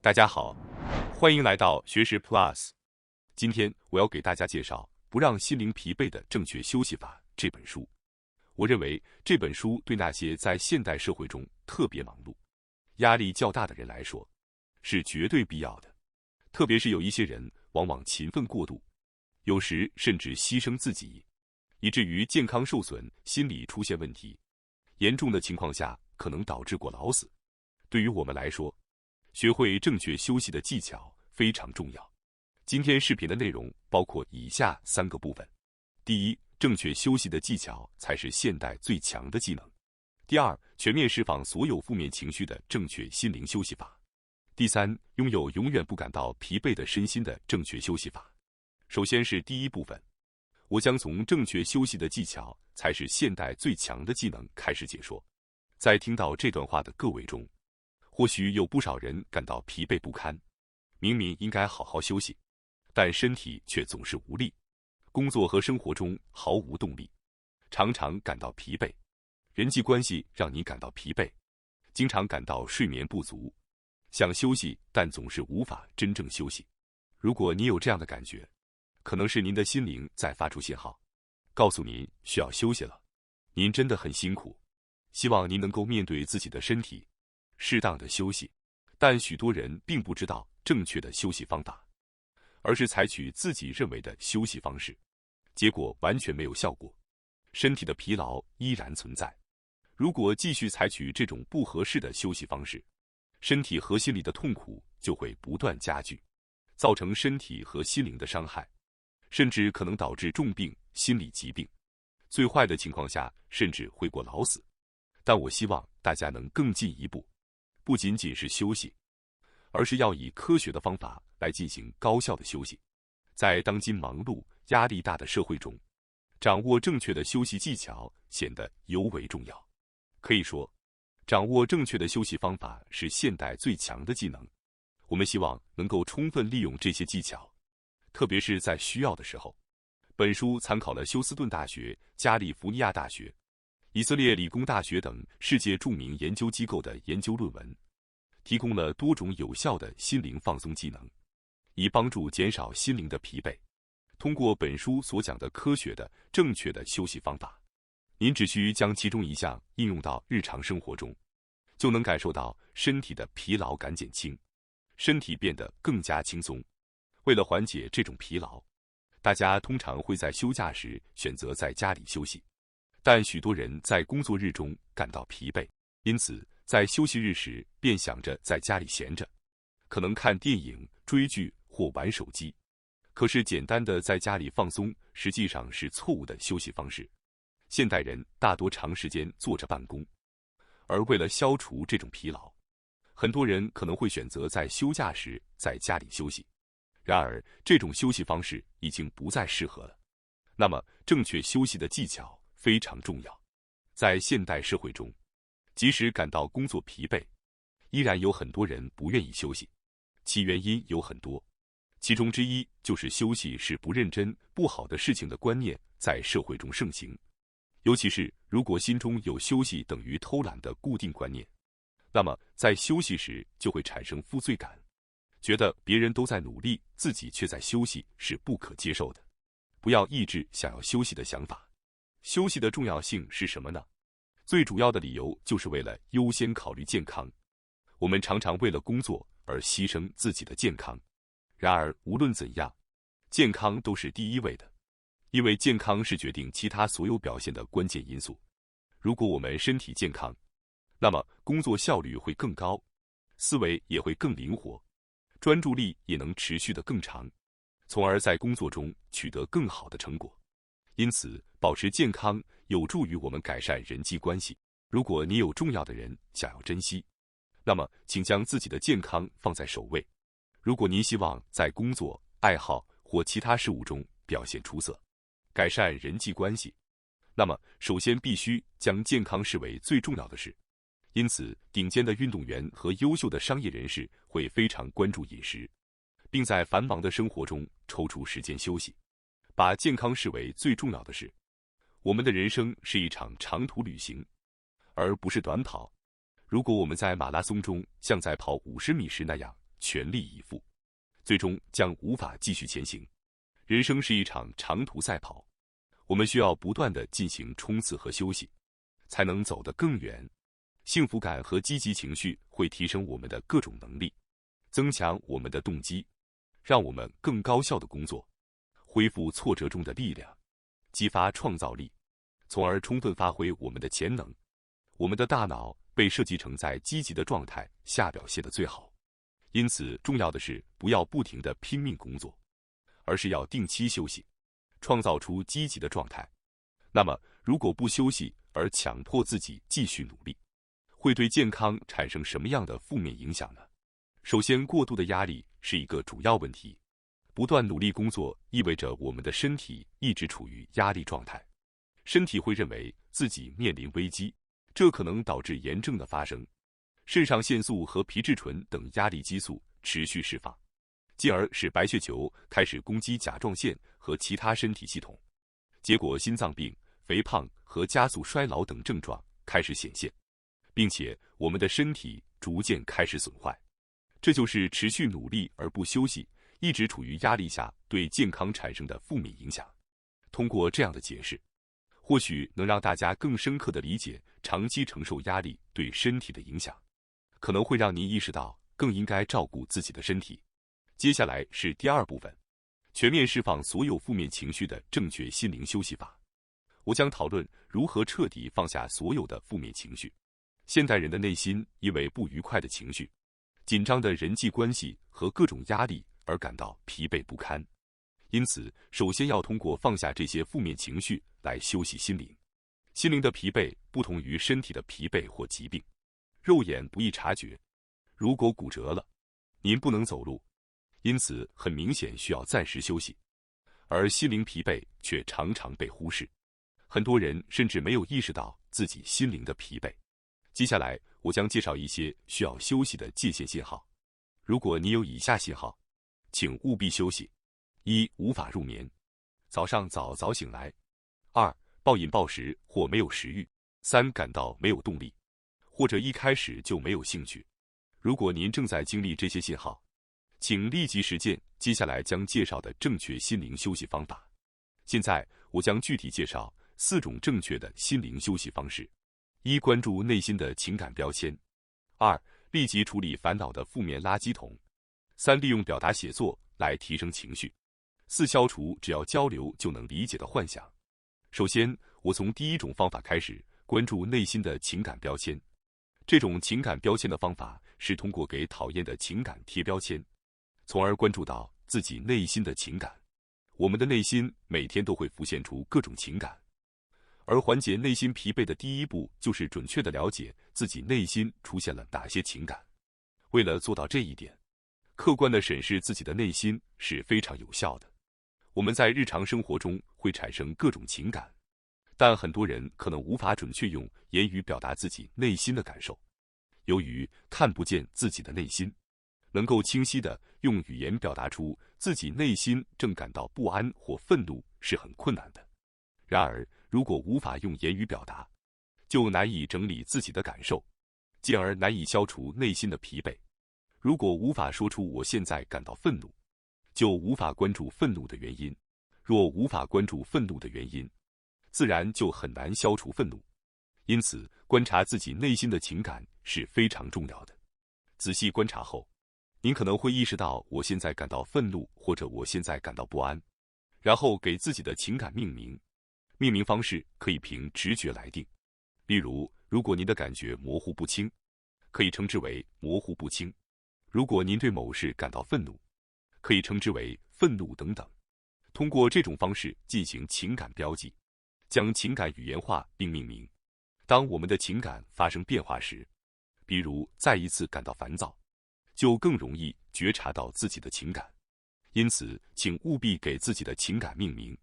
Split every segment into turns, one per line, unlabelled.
大家好，欢迎来到学识 Plus。今天我要给大家介绍《不让心灵疲惫的正确休息法》这本书。我认为这本书对那些在现代社会中特别忙碌、压力较大的人来说，是绝对必要的。特别是有一些人往往勤奋过度，有时甚至牺牲自己，以至于健康受损、心理出现问题，严重的情况下可能导致过劳死。对于我们来说，学会正确休息的技巧非常重要。今天视频的内容包括以下3个部分：第一，正确休息的技巧才是现代最强的技能；第二，全面释放所有负面情绪的正确心灵休息法；第三，拥有永远不感到疲惫的身心的正确休息法。首先是第一部分，我将从正确休息的技巧才是现代最强的技能开始解说。在听到这段话的各位中，或许有不少人感到疲惫不堪，明明应该好好休息，但身体却总是无力，工作和生活中毫无动力，常常感到疲惫，人际关系让你感到疲惫，经常感到睡眠不足，想休息但总是无法真正休息。如果你有这样的感觉，可能是您的心灵在发出信号，告诉您需要休息了。您真的很辛苦，希望您能够面对自己的身体，适当的休息。但许多人并不知道正确的休息方法，而是采取自己认为的休息方式，结果完全没有效果，身体的疲劳依然存在。如果继续采取这种不合适的休息方式，身体和心理的痛苦就会不断加剧，造成身体和心灵的伤害，甚至可能导致重病、心理疾病，最坏的情况下甚至会过劳死。但我希望大家能更进一步，不仅仅是休息，而是要以科学的方法来进行高效的休息。在当今忙碌、压力大的社会中，掌握正确的休息技巧显得尤为重要。可以说，掌握正确的休息方法是现代最强的技能。我们希望能够充分利用这些技巧，特别是在需要的时候。本书参考了休斯顿大学、加利福尼亚大学、以色列理工大学等世界著名研究机构的研究论文，提供了多种有效的心灵放松技能，以帮助减少心灵的疲惫。通过本书所讲的科学的、正确的休息方法，您只需将其中一项应用到日常生活中，就能感受到身体的疲劳感减轻，身体变得更加轻松。为了缓解这种疲劳，大家通常会在休假时选择在家里休息，但许多人在工作日中感到疲惫，因此在休息日时便想着在家里闲着，可能看电影、追剧或玩手机。可是简单的在家里放松实际上是错误的休息方式。现代人大多长时间坐着办公，而为了消除这种疲劳，很多人可能会选择在休假时在家里休息。然而，这种休息方式已经不再适合了。那么，正确休息的技巧非常重要。在现代社会中，即使感到工作疲惫，依然有很多人不愿意休息。其原因有很多，其中之一就是休息是不认真、不好的事情的观念在社会中盛行。尤其是如果心中有休息等于偷懒的固定观念，那么在休息时就会产生负罪感，觉得别人都在努力，自己却在休息是不可接受的。不要抑制想要休息的想法。休息的重要性是什么呢？最主要的理由就是为了优先考虑健康。我们常常为了工作而牺牲自己的健康，然而无论怎样，健康都是第一位的，因为健康是决定其他所有表现的关键因素。如果我们身体健康，那么工作效率会更高，思维也会更灵活，专注力也能持续得更长，从而在工作中取得更好的成果。因此，保持健康有助于我们改善人际关系。如果你有重要的人想要珍惜，那么请将自己的健康放在首位。如果您希望在工作、爱好或其他事物中表现出色，改善人际关系，那么首先必须将健康视为最重要的事。因此，顶尖的运动员和优秀的商业人士会非常关注饮食，并在繁忙的生活中抽出时间休息，把健康视为最重要的事。我们的人生是一场长途旅行，而不是短跑。如果我们在马拉松中像在跑50米时那样全力以赴，最终将无法继续前行。人生是一场长途赛跑，我们需要不断地进行冲刺和休息，才能走得更远。幸福感和积极情绪会提升我们的各种能力，增强我们的动机，让我们更高效地工作，恢复挫折中的力量，激发创造力，从而充分发挥我们的潜能。我们的大脑被设计成在积极的状态下表现得最好，因此重要的是不要不停地拼命工作，而是要定期休息，创造出积极的状态。那么，如果不休息而强迫自己继续努力，会对健康产生什么样的负面影响呢？首先，过度的压力是一个主要问题。不断努力工作意味着我们的身体一直处于压力状态，身体会认为自己面临危机，这可能导致炎症的发生，肾上腺素和皮质醇等压力激素持续释放，进而使白血球开始攻击甲状腺和其他身体系统，结果心脏病、肥胖和加速衰老等症状开始显现，并且我们的身体逐渐开始损坏。这就是持续努力而不休息，一直处于压力下对健康产生的负面影响。通过这样的解释，或许能让大家更深刻地理解长期承受压力对身体的影响，可能会让您意识到更应该照顾自己的身体。接下来是第二部分，全面释放所有负面情绪的正确心灵休息法。我将讨论如何彻底放下所有的负面情绪。现代人的内心因为不愉快的情绪、紧张的人际关系和各种压力而感到疲惫不堪，因此首先要通过放下这些负面情绪来休息心灵。心灵的疲惫不同于身体的疲惫或疾病，肉眼不易察觉。如果骨折了，您不能走路，因此很明显需要暂时休息，而心灵疲惫却常常被忽视，很多人甚至没有意识到自己心灵的疲惫。接下来我将介绍一些需要休息的界限信号。如果你有以下信号，请务必休息：一、无法入眠，早上早早醒来；二、暴饮暴食或没有食欲；三、感到没有动力，或者一开始就没有兴趣。如果您正在经历这些信号，请立即实践接下来将介绍的正确心灵休息方法。现在我将具体介绍4种正确的心灵休息方式：一、关注内心的情感标签；二、立即处理烦恼的负面垃圾桶；三、利用表达写作来提升情绪；四、消除只要交流就能理解的幻想。首先，我从第一种方法开始，关注内心的情感标签。这种情感标签的方法是通过给讨厌的情感贴标签，从而关注到自己内心的情感。我们的内心每天都会浮现出各种情感，而缓解内心疲惫的第一步就是准确地了解自己内心出现了哪些情感。为了做到这一点，客观地审视自己的内心是非常有效的。我们在日常生活中会产生各种情感，但很多人可能无法准确用言语表达自己内心的感受。由于看不见自己的内心，能够清晰地用语言表达出自己内心正感到不安或愤怒是很困难的。然而，如果无法用言语表达，就难以整理自己的感受，进而难以消除内心的疲惫。如果无法说出我现在感到愤怒，就无法关注愤怒的原因。若无法关注愤怒的原因，自然就很难消除愤怒。因此，观察自己内心的情感是非常重要的。仔细观察后，您可能会意识到我现在感到愤怒，或者我现在感到不安，然后给自己的情感命名。命名方式可以凭直觉来定。例如，如果您的感觉模糊不清，可以称之为模糊不清；如果您对某事感到愤怒，可以称之为愤怒等等。通过这种方式进行情感标记，将情感语言化并命名。当我们的情感发生变化时，比如再一次感到烦躁，就更容易觉察到自己的情感。因此，请务必给自己的情感命名，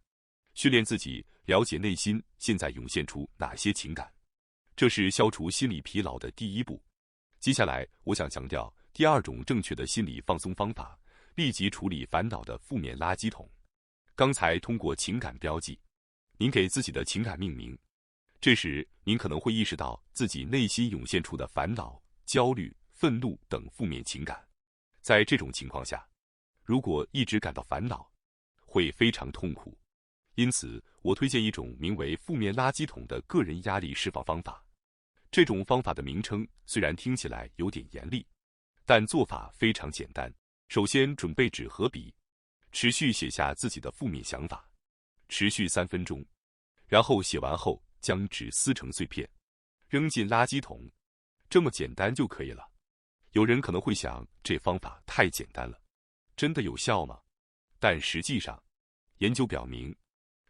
训练自己了解内心现在涌现出哪些情感。这是消除心理疲劳的第一步。接下来，我想强调第二种正确的心理放松方法：立即处理烦恼的负面垃圾桶。刚才通过情感标记，您给自己的情感命名，这时您可能会意识到自己内心涌现出的烦恼、焦虑、愤怒等负面情感。在这种情况下，如果一直感到烦恼，会非常痛苦。因此，我推荐一种名为负面垃圾桶的个人压力释放方法。这种方法的名称虽然听起来有点严厉，但做法非常简单。首先准备纸和笔，持续写下自己的负面想法，持续3分钟，然后写完后将纸撕成碎片，扔进垃圾桶。这么简单就可以了。有人可能会想，这方法太简单了，真的有效吗？但实际上，研究表明，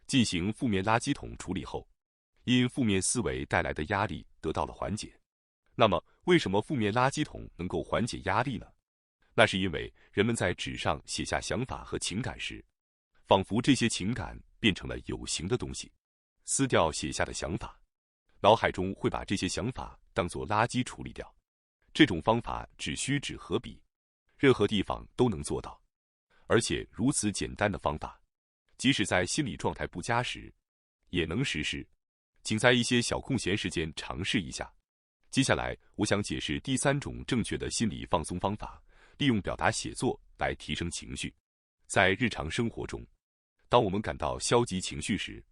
进行负面垃圾桶处理后，因负面思维带来的压力得到了缓解。那么，为什么负面垃圾桶能够缓解压力呢？那是因为人们在纸上写下想法和情感时，仿佛这些情感变成了有形的东西。撕掉写下的想法，脑海中会把这些想法当作垃圾处理掉。这种方法只需纸和笔，任何地方都能做到。而且如此简单的方法，即使在心理状态不佳时，也能实施。请在一些小空闲时间尝试一下。接下来，我想解释第3种正确的心理放松方法，利用表达写作来提升情绪。在日常生活中，当我们感到消极情绪时，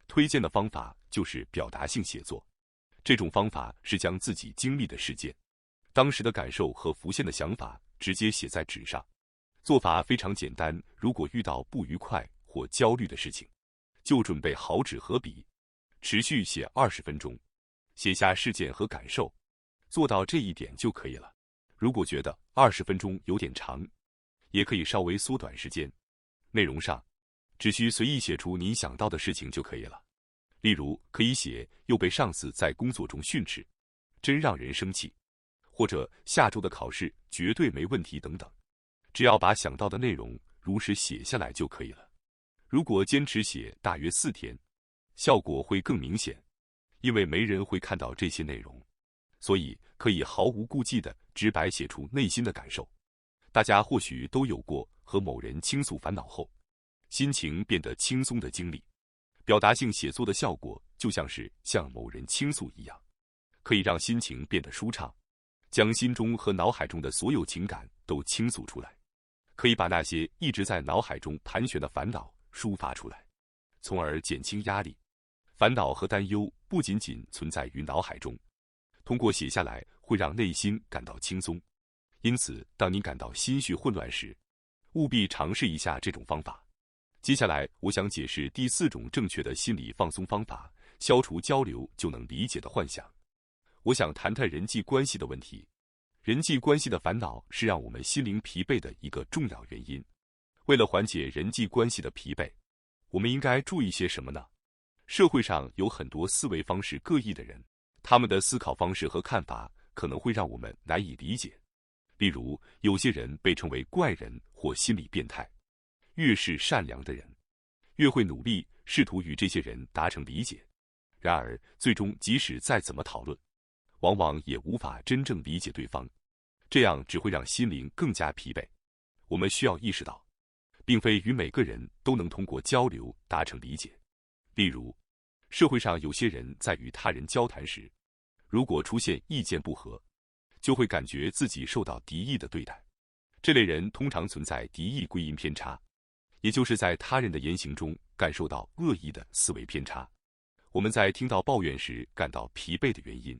推荐的方法就是表达性写作。这种方法是将自己经历的事件、当时的感受和浮现的想法直接写在纸上。做法非常简单，如果遇到不愉快或焦虑的事情，就准备好纸和笔，持续写20分钟，写下事件和感受。做到这一点就可以了。如果觉得20分钟有点长，也可以稍微缩短时间。内容上，只需随意写出你想到的事情就可以了。例如，可以写又被上司在工作中训斥，真让人生气，或者下周的考试绝对没问题等等。只要把想到的内容如实写下来就可以了。如果坚持写大约4天，效果会更明显，因为没人会看到这些内容，所以可以毫无顾忌地直白写出内心的感受。大家或许都有过和某人倾诉烦恼后，心情变得轻松的经历。表达性写作的效果就像是向某人倾诉一样，可以让心情变得舒畅，将心中和脑海中的所有情感都倾诉出来，可以把那些一直在脑海中盘旋的烦恼抒发出来，从而减轻压力。烦恼和担忧不仅仅存在于脑海中，通过写下来会让内心感到轻松。因此，当你感到心绪混乱时，务必尝试一下这种方法。接下来，我想解释第4种正确的心理放松方法，消除交流就能理解的幻想。我想谈谈人际关系的问题。人际关系的烦恼是让我们心灵疲惫的一个重要原因。为了缓解人际关系的疲惫，我们应该注意些什么呢？社会上有很多思维方式各异的人，他们的思考方式和看法可能会让我们难以理解。例如，有些人被称为怪人或心理变态。越是善良的人，越会努力试图与这些人达成理解。然而，最终即使再怎么讨论，往往也无法真正理解对方，这样只会让心灵更加疲惫。我们需要意识到，并非与每个人都能通过交流达成理解。例如，社会上有些人在与他人交谈时，如果出现意见不合，就会感觉自己受到敌意的对待。这类人通常存在敌意归因偏差，也就是在他人的言行中感受到恶意的思维偏差。我们在听到抱怨时感到疲惫的原因，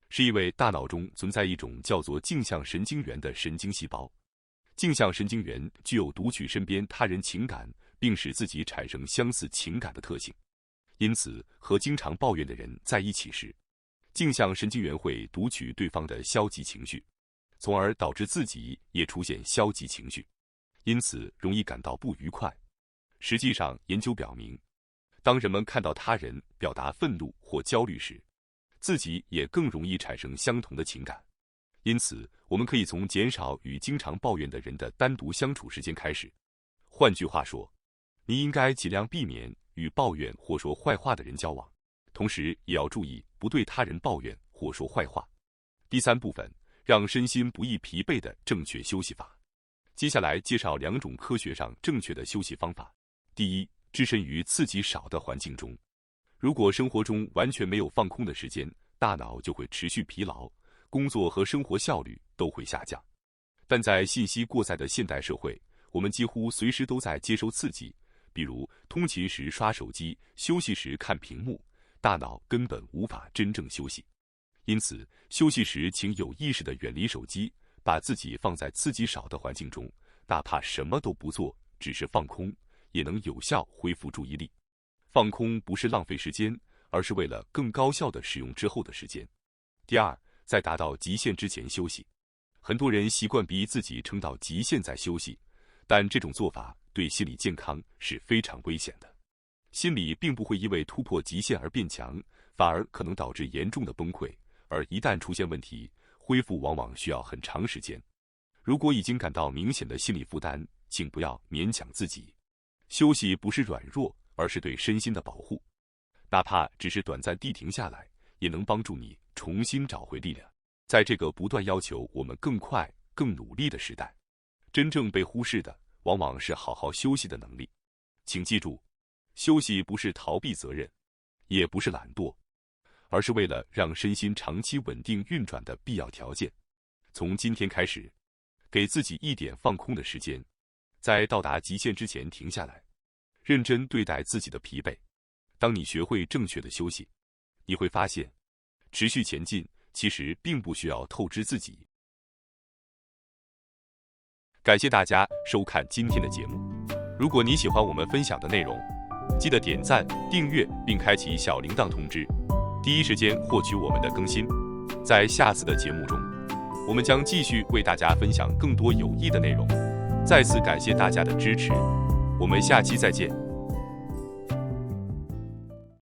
是因为大脑中存在一种叫做镜像神经元的神经细胞。镜像神经元具有读取身边他人情感并使自己产生相似情感的特性。因此，和经常抱怨的人在一起时，镜像神经元会读取对方的消极情绪，从而导致自己也出现消极情绪，因此容易感到不愉快。实际上，研究表明，当人们看到他人表达愤怒或焦虑时，自己也更容易产生相同的情感。因此，我们可以从减少与经常抱怨的人的单独相处时间开始。换句话说，你应该尽量避免与抱怨或说坏话的人交往，同时也要注意不对他人抱怨或说坏话。第3部分，让身心不易疲惫的正确休息法。接下来介绍2种科学上正确的休息方法。第一，置身于刺激少的环境中。如果生活中完全没有放空的时间，大脑就会持续疲劳，工作和生活效率都会下降。但在信息过载的现代社会，我们几乎随时都在接收刺激，比如通勤时刷手机，休息时看屏幕，大脑根本无法真正休息。因此，休息时请有意识地远离手机，把自己放在刺激少的环境中，哪怕什么都不做，只是放空，也能有效恢复注意力。放空不是浪费时间，而是为了更高效地使用之后的时间。第二，在达到极限之前休息。很多人习惯逼自己撑到极限再休息，但这种做法对心理健康是非常危险的。心理并不会因为突破极限而变强，反而可能导致严重的崩溃，而一旦出现问题，恢复往往需要很长时间。如果已经感到明显的心理负担，请不要勉强自己。休息不是软弱，而是对身心的保护。哪怕只是短暂地停下来，也能帮助你重新找回力量。在这个不断要求我们更快、更努力的时代，真正被忽视的往往是好好休息的能力。请记住，休息不是逃避责任，也不是懒惰，而是为了让身心长期稳定运转的必要条件。从今天开始，给自己一点放空的时间，在到达极限之前停下来，认真对待自己的疲惫。当你学会正确的休息，你会发现，持续前进其实并不需要透支自己。感谢大家收看今天的节目。如果你喜欢我们分享的内容，记得点赞、订阅并开启小铃铛通知，第一时间获取我们的更新。在下次的节目中，我们将继续为大家分享更多有益的内容。再次感谢大家的支持，我们下期再见。